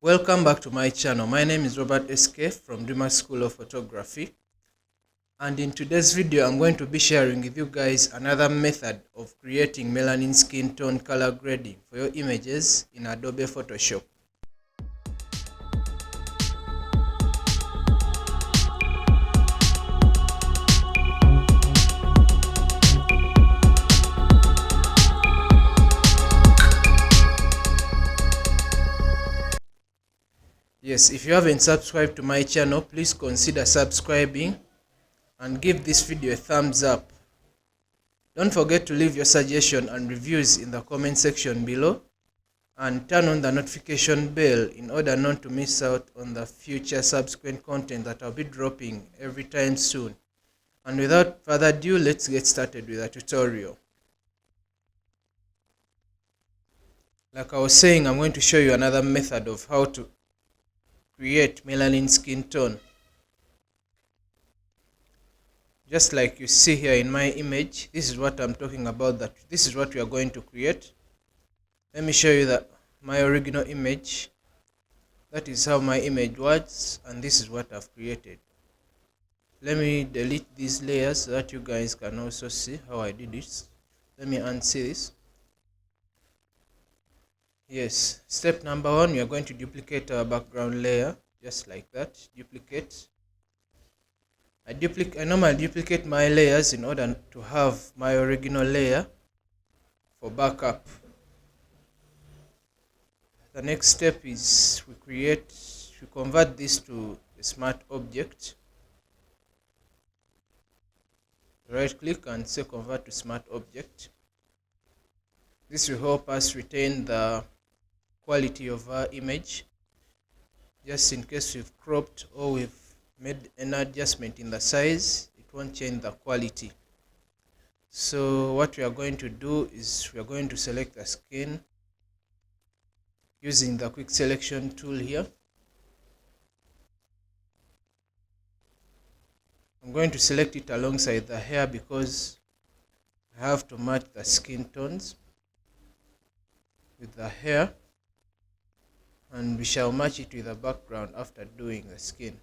Welcome back to my channel. My name is Robert SK from Drimax School of Photography, and in today's video I'm going to be sharing with you guys another method of creating melanin skin tone color grading for your images in Adobe Photoshop. Yes, if you haven't subscribed to my channel, please consider subscribing and give this video a thumbs up. Don't forget to leave your suggestion and reviews in the comment section below, and turn on the notification bell in order not to miss out on the future subsequent content that I'll be dropping every time soon. And without further ado, let's get started with the tutorial. Like I was saying, I'm going to show you another method of how to create melanin skin tone. Just like you see here in my image, this is what I'm talking about, that this is what we are going to create. Let me show you my original image. That is how my image was, and this is what I've created. Let me delete these layers so that you guys can also see how I did this. Let me unsee this. Yes, step number 1, we are going to duplicate our background layer, just like that. Duplicate. I normally duplicate my layers in order to have my original layer for backup. The next step is we convert this to a smart object. Right click and say convert to smart object. This will help us retain the quality of our image, just in case we've cropped or we've made an adjustment in the size, it won't change the quality. So what we are going to do is we are going to select the skin using the quick selection tool here. I'm going to select it alongside the hair because I have to match the skin tones with the hair, and we shall match it with the background after doing the skin.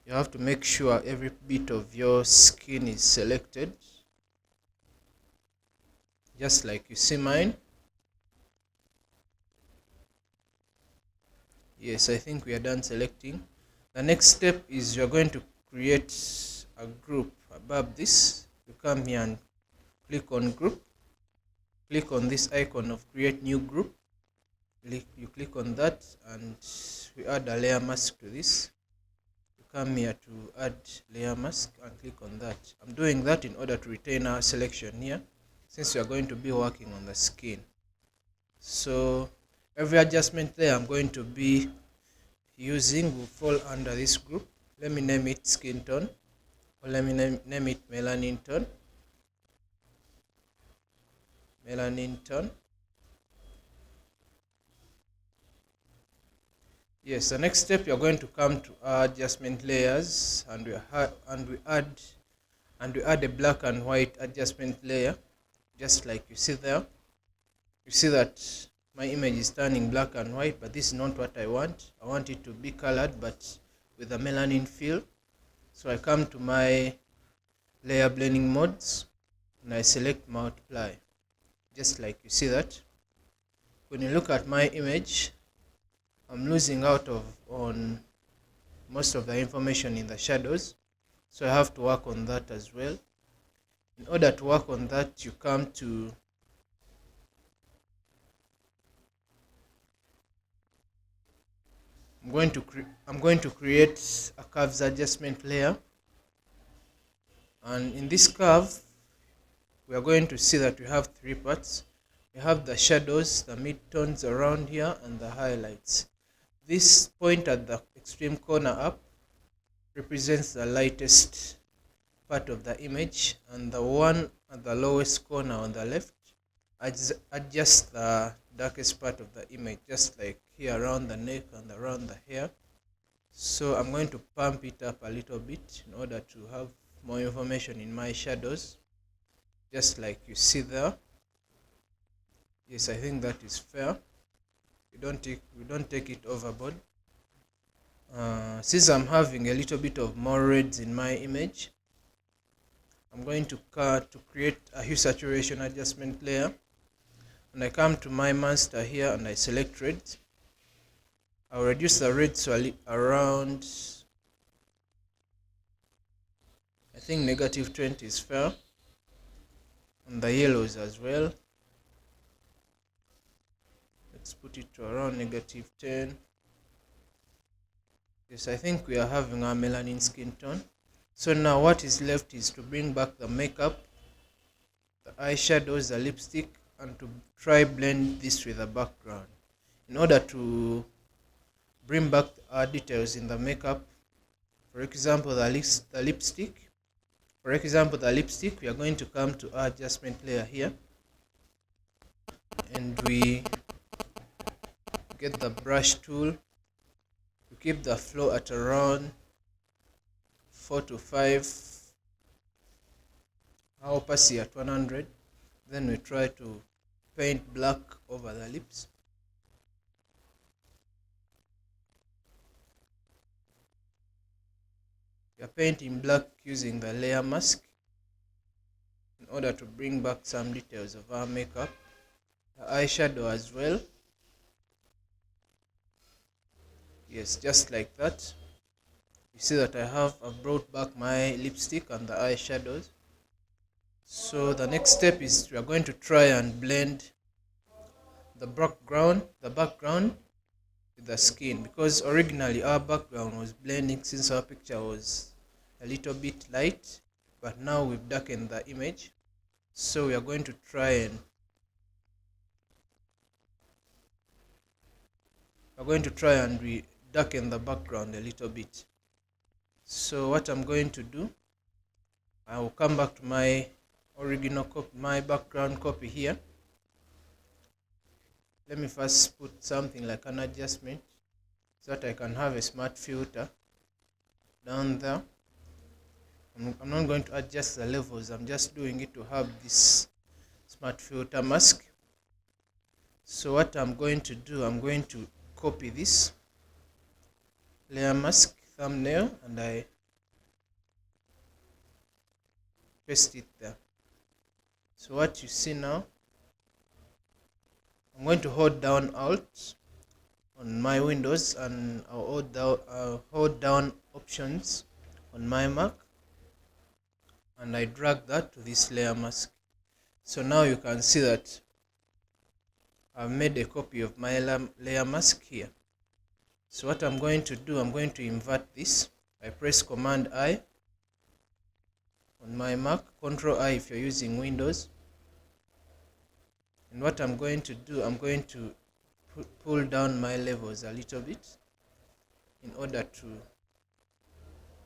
You have to make sure every bit of your skin is selected, just like you see mine. Yes, I think we are done selecting. The next step is you are going to create a group above this. You come here and click on group. Click on this icon of create new group. You click on that and we add a layer mask to this. You come here to add layer mask and click on that. I'm doing that in order to retain our selection here, since we are going to be working on the skin. So every adjustment there I'm going to be using will fall under this group. Let me name it skin tone, or let me name it melanin tone. Melanin tone. Yes, the next step you're going to come to our adjustment layers, and we add a black and white adjustment layer, just like you see there. You see that my image is turning black and white, but this is not what I want. I want it to be colored but with a melanin feel. So I come to my layer blending modes and I select multiply, just like you see that. When you look at my image, I'm losing out on most of the information in the shadows, so I have to work on that as well. In order to work on that, you come to I'm going to create a curves adjustment layer, and in this curve we are going to see that we have 3 parts. We have the shadows, the midtones around here, and the highlights. This point at the extreme corner up represents the lightest part of the image, and the one at the lowest corner on the left adjusts the darkest part of the image, just like here around the neck and around the hair. So I'm going to pump it up a little bit in order to have more information in my shadows, just like you see there. Yes, I think that is fair. we don't take it overboard. Since I'm having a little bit of more reds in my image, I'm going to create a hue saturation adjustment layer, and I come to my master here and I select red. I'll reduce the red to around, I think -20 is fair, and the yellows as well. Let's put it to around -10. Yes, I think we are having our melanin skin tone. So now what is left is to bring back the makeup, the eyeshadows, the lipstick, and to try blend this with the background. In order to bring back our details in the makeup, for example the lipstick, we are going to come to our adjustment layer here, and we get the brush tool. We keep the flow at around 4 to 5, our opacity at 100. Then we try to paint black over the lips. We are painting black using the layer mask in order to bring back some details of our makeup. The eyeshadow as well. Yes, just like that. You see that I've brought back my lipstick and the eyeshadows. So the next step is we are going to try and blend the background with the skin, because originally our background was blending since our picture was a little bit light, but now we've darkened the image. So we are going to try and darken the background a little bit. So what I'm going to do, I will come back to my original copy, my background copy here. Let me first put something like an adjustment so that I can have a smart filter down there. I'm not going to adjust the levels, I'm just doing it to have this smart filter mask. So what I'm going to do, I'm going to copy this layer mask thumbnail and I paste it there. So what you see now, I'm going to hold down Alt on my Windows, and I'll hold down Options on my Mac, and I drag that to this layer mask. So now you can see that I've made a copy of my layer mask here. So what I'm going to do, I'm going to invert this. I press Command I on my Mac, Control I if you're using Windows. And what I'm going to do, I'm going to pull down my levels a little bit in order to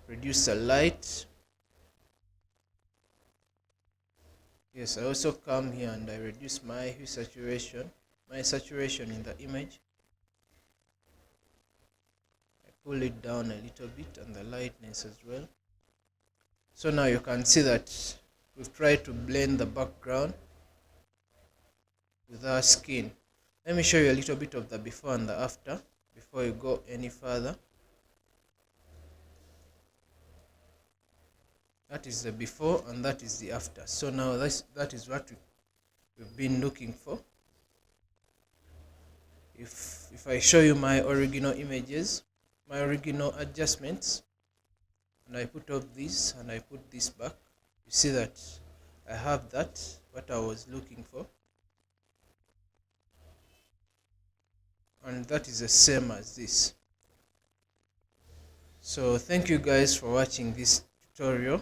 reduce the light. Yes, I also come here and I reduce my hue saturation, in the image. I pull it down a little bit, and the lightness as well. So now you can see that we've tried to blend the background with our skin. Let me show you a little bit of the before and the after before you go any further. That is the before and that is the after. So now that is what we've been looking for. If I show you my original images, my original adjustments, and I put up this and I put this back, you see that I have that, what I was looking for. And that is the same as this. So thank you guys for watching this tutorial,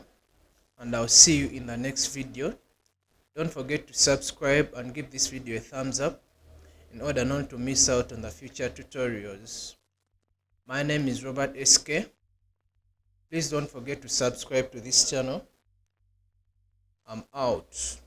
and I'll see you in the next video. Don't forget to subscribe and give this video a thumbs up in order not to miss out on the future tutorials. My name is Robert SK. Please don't forget to subscribe to this channel. I'm out.